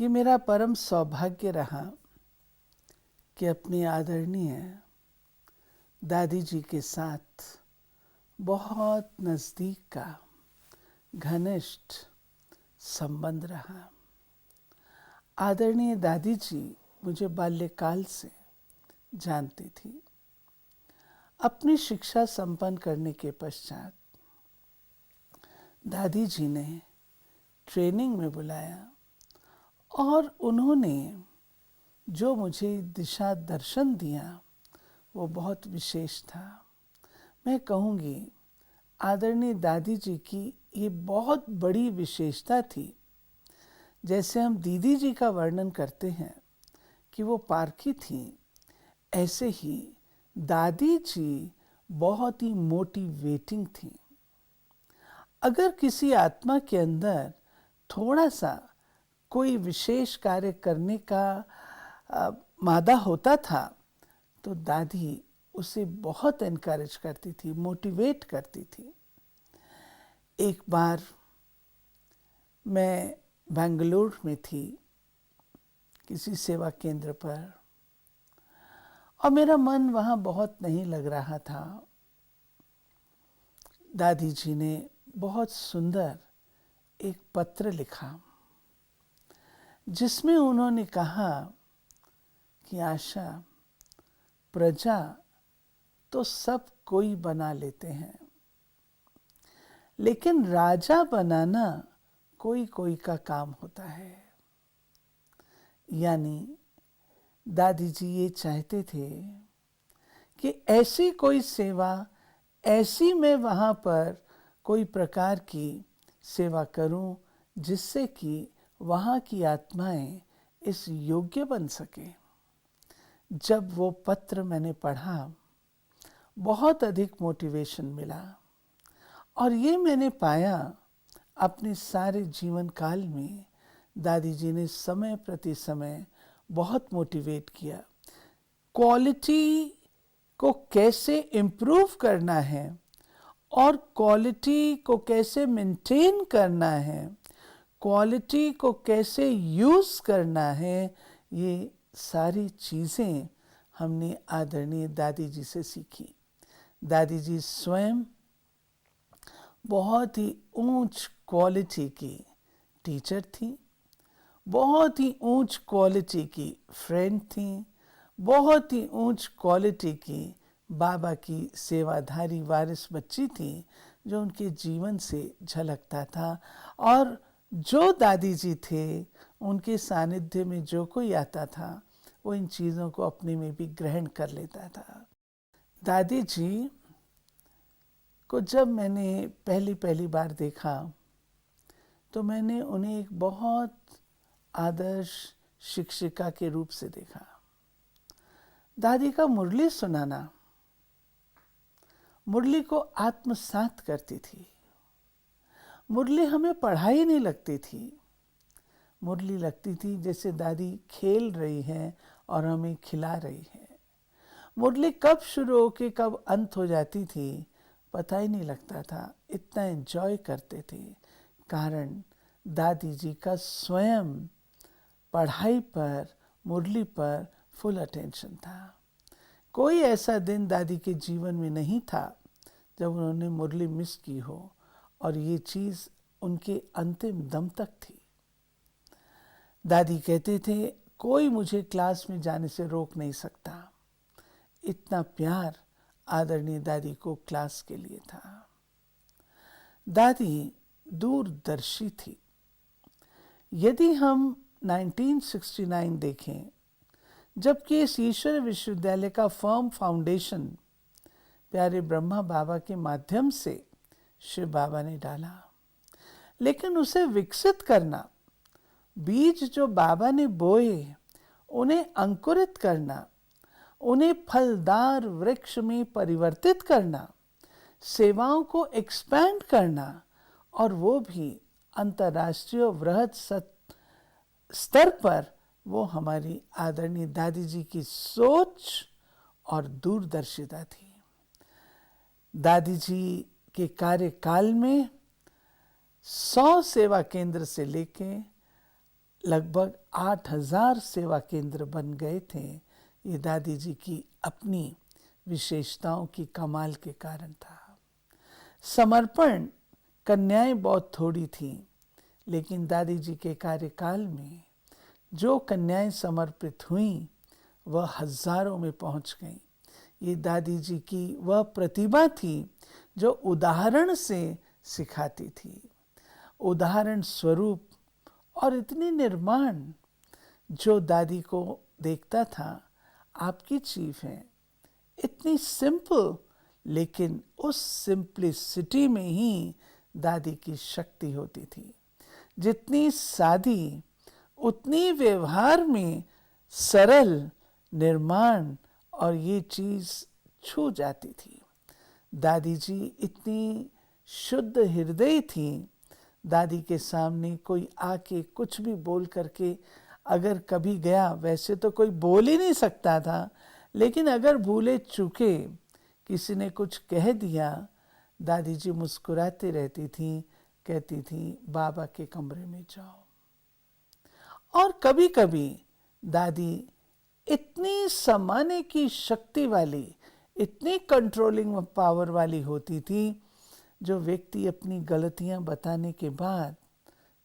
ये मेरा परम सौभाग्य रहा कि अपने आदरणीय दादी जी के साथ बहुत नज़दीक का घनिष्ठ संबंध रहा। आदरणीय दादी जी मुझे बाल्यकाल से जानती थी। अपनी शिक्षा संपन्न करने के पश्चात दादी जी ने ट्रेनिंग में बुलाया और उन्होंने जो मुझे दिशा दर्शन दिया वो बहुत विशेष था। मैं कहूँगी आदरणीय दादी जी की ये बहुत बड़ी विशेषता थी। जैसे हम दीदी जी का वर्णन करते हैं कि वो पारखी थी, ऐसे ही दादी जी बहुत ही मोटिवेटिंग थी। अगर किसी आत्मा के अंदर थोड़ा सा कोई विशेष कार्य करने का मादा होता था तो दादी उसे बहुत एनकरेज करती थी, मोटिवेट करती थी। एक बार मैं बेंगलुरु में थी किसी सेवा केंद्र पर और मेरा मन वहाँ बहुत नहीं लग रहा था। दादी जी ने बहुत सुंदर एक पत्र लिखा जिसमें उन्होंने कहा कि आशा, प्रजा तो सब कोई बना लेते हैं, लेकिन राजा बनाना कोई कोई का काम होता है। यानी दादी जी ये चाहते थे कि ऐसी कोई सेवा, ऐसी मैं वहाँ पर कोई प्रकार की सेवा करूं जिससे कि वहाँ की आत्माएं इस योग्य बन सके। जब वो पत्र मैंने पढ़ा बहुत अधिक मोटिवेशन मिला और ये मैंने पाया अपने सारे जीवन काल में दादी जी ने समय प्रति समय बहुत मोटिवेट किया। क्वालिटी को कैसे इम्प्रूव करना है और क्वालिटी को कैसे मेंटेन करना है, क्वालिटी को कैसे यूज़ करना है, ये सारी चीज़ें हमने आदरणीय दादी जी से सीखी। दादी जी स्वयं बहुत ही ऊंच क्वालिटी की टीचर थी, बहुत ही ऊंच क्वालिटी की फ्रेंड थी, बहुत ही ऊंच क्वालिटी की बाबा की सेवाधारी वारिस बच्ची थी, जो उनके जीवन से झलकता था। और जो दादी जी थे उनके सानिध्य में जो कोई आता था वो इन चीज़ों को अपने में भी ग्रहण कर लेता था। दादी जी को जब मैंने पहली बार देखा तो मैंने उन्हें एक बहुत आदर्श शिक्षिका के रूप से देखा। दादी का मुरली सुनाना मुरली को आत्मसात करती थी। मुरली हमें पढ़ाई नहीं लगती थी, मुरली लगती थी जैसे दादी खेल रही हैं और हमें खिला रही हैं। मुरली कब शुरू होके कब अंत हो जाती थी पता ही नहीं लगता था, इतना एंजॉय करते थे। कारण दादी जी का स्वयं पढ़ाई पर, मुरली पर फुल अटेंशन था। कोई ऐसा दिन दादी के जीवन में नहीं था जब उन्होंने मुरली मिस की हो, और ये चीज़ उनके अंतिम दम तक थी। दादी कहते थे कोई मुझे क्लास में जाने से रोक नहीं सकता। इतना प्यार आदरणीय दादी को क्लास के लिए था। दादी दूरदर्शी थी। यदि हम 1969 देखें, जबकि इस ईश्वर विश्वविद्यालय का फर्म फाउंडेशन प्यारे ब्रह्मा बाबा के माध्यम से शिव बाबा ने डाला, लेकिन उसे विकसित करना, बीज जो बाबा ने बोए उन्हें अंकुरित करना, उन्हें फलदार वृक्ष में परिवर्तित करना, सेवाओं को एक्सपैंड करना, और वो भी अंतर्राष्ट्रीय वृहद स्तर पर, वो हमारी आदरणीय दादी जी की सोच और दूरदर्शिता थी। दादी जी के कार्यकाल में 100 सेवा केंद्र से लेके लगभग 8,000 सेवा केंद्र बन गए थे। ये दादी जी की अपनी विशेषताओं की कमाल के कारण था। समर्पण कन्याएं बहुत थोड़ी थीं, लेकिन दादी जी के कार्यकाल में जो कन्याएं समर्पित हुईं वह हजारों में पहुंच गईं। ये दादी जी की वह प्रतिभा थी जो उदाहरण से सिखाती थी, उदाहरण स्वरूप, और इतनी निर्माण। जो दादी को देखता था, आपकी चीफ है, इतनी सिंपल, लेकिन उस सिंप्लिसिटी में ही दादी की शक्ति होती थी। जितनी सादी उतनी व्यवहार में सरल निर्माण, और ये चीज़ छू जाती थी। दादी जी इतनी शुद्ध हृदय थी। दादी के सामने कोई आके कुछ भी बोल करके अगर कभी गया, वैसे तो कोई बोल ही नहीं सकता था, लेकिन अगर भूले चूके किसी ने कुछ कह दिया, दादी जी मुस्कुराती रहती थी, कहती थी बाबा के कमरे में जाओ। और कभी कभी दादी इतनी समाने की शक्ति वाली, इतनी कंट्रोलिंग पावर वाली होती थी, जो व्यक्ति अपनी गलतियां बताने के बाद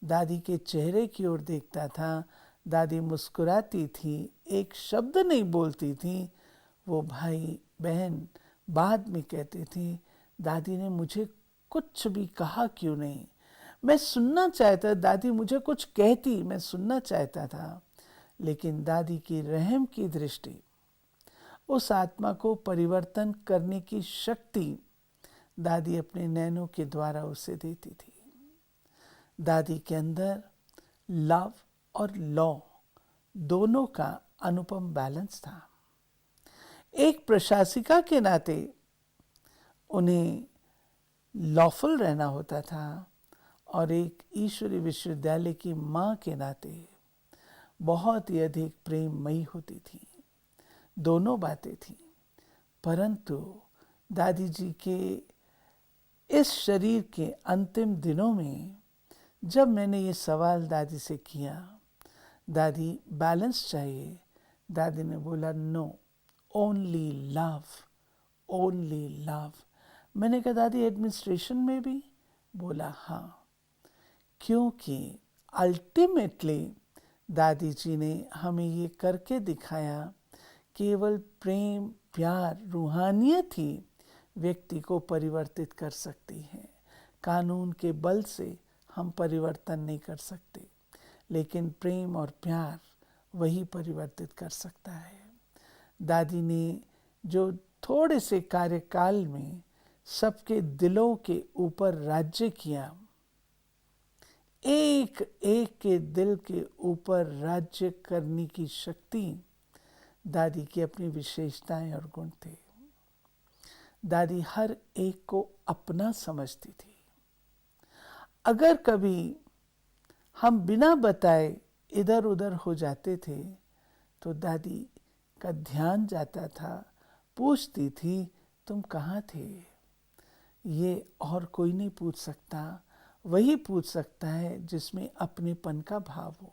दादी के चेहरे की ओर देखता था, दादी मुस्कुराती थी, एक शब्द नहीं बोलती थी, वो भाई बहन बाद में कहते थे दादी ने मुझे कुछ भी कहा क्यों नहीं, मैं सुनना चाहता, दादी मुझे कुछ कहती, मैं सुनना चाहता था, लेकिन दादी की रहम की दृष्टि, उस आत्मा को परिवर्तन करने की शक्ति दादी अपने नैनों के द्वारा उसे देती थी। दादी के अंदर लव और लॉ दोनों का अनुपम बैलेंस था। एक प्रशासिका के नाते उन्हें लॉफुल रहना होता था, और एक ईश्वरीय विश्वविद्यालय की माँ के नाते बहुत ही अधिक प्रेममयी होती थी। दोनों बातें थीं, परंतु दादी जी के इस शरीर के अंतिम दिनों में जब मैंने ये सवाल दादी से किया, दादी बैलेंस चाहिए, दादी ने बोला no, only love, only love. मैंने कहा दादी एडमिनिस्ट्रेशन में भी? बोला हाँ, क्योंकि अल्टीमेटली दादी जी ने हमें ये करके दिखाया, केवल प्रेम, प्यार, रूहानियत ही व्यक्ति को परिवर्तित कर सकती है। कानून के बल से हम परिवर्तन नहीं कर सकते, लेकिन प्रेम और प्यार वही परिवर्तित कर सकता है। दादी ने जो थोड़े से कार्यकाल में सबके दिलों के ऊपर राज्य किया, एक एक के दिल के ऊपर राज्य करने की शक्ति दादी की अपनी विशेषताएं और गुण थे। दादी हर एक को अपना समझती थी। अगर कभी हम बिना बताए इधर उधर हो जाते थे तो दादी का ध्यान जाता था, पूछती थी तुम कहाँ थे। ये और कोई नहीं पूछ सकता, वही पूछ सकता है जिसमें अपनेपन का भाव हो।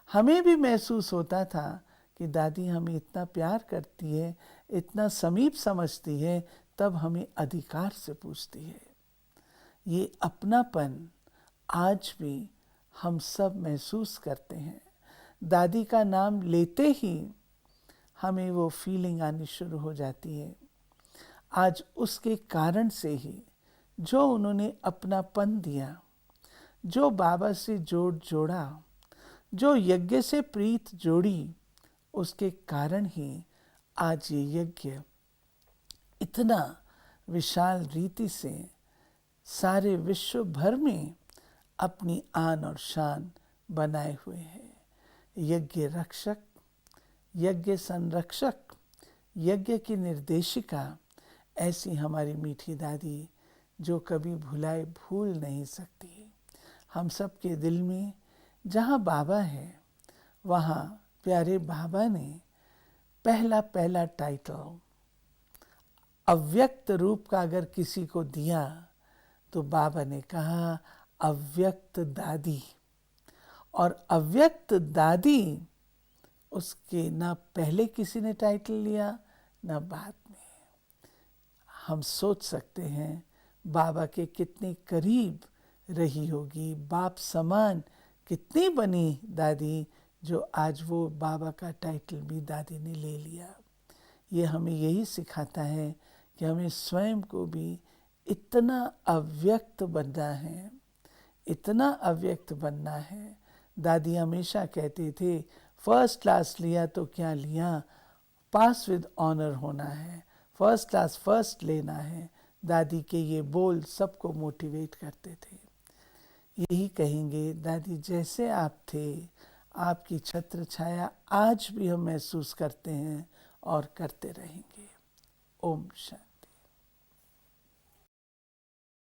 हमें भी महसूस होता था कि दादी हमें इतना प्यार करती है, इतना समीप समझती है, तब हमें अधिकार से पूछती है। ये अपनापन आज भी हम सब महसूस करते हैं। दादी का नाम लेते ही हमें वो फीलिंग आनी शुरू हो जाती है। आज उसके कारण से ही जो उन्होंने अपनापन दिया, जो बाबा से जोड़ा, जो यज्ञ से प्रीत जोड़ी, उसके कारण ही आज ये यज्ञ इतना विशाल रीति से सारे विश्व भर में अपनी आन और शान बनाए हुए हैं। यज्ञ रक्षक, यज्ञ संरक्षक, यज्ञ की निर्देशिका, ऐसी हमारी मीठी दादी जो कभी भुलाए भूल नहीं सकती। हम सब के दिल में जहाँ बाबा है, वहाँ प्यारे बाबा ने पहला टाइटल अव्यक्त रूप का अगर किसी को दिया तो बाबा ने कहा अव्यक्त दादी। और अव्यक्त दादी, उसके ना पहले किसी ने टाइटल लिया ना बाद में। हम सोच सकते हैं बाबा के कितने करीब रही होगी, बाप समान कितनी बनी दादी, जो आज वो बाबा का टाइटल भी दादी ने ले लिया। ये हमें यही सिखाता है कि हमें स्वयं को भी इतना अव्यक्त बनना है, इतना अव्यक्त बनना है। दादी हमेशा कहते थे फर्स्ट क्लास लिया तो क्या लिया, पास विद ऑनर होना है, फर्स्ट क्लास फर्स्ट लेना है। दादी के ये बोल सबको मोटिवेट करते थे। यही कहेंगे दादी, जैसे आप थे आपकी छत्र छाया आज भी हम महसूस करते हैं और करते रहेंगे। ओम शांति।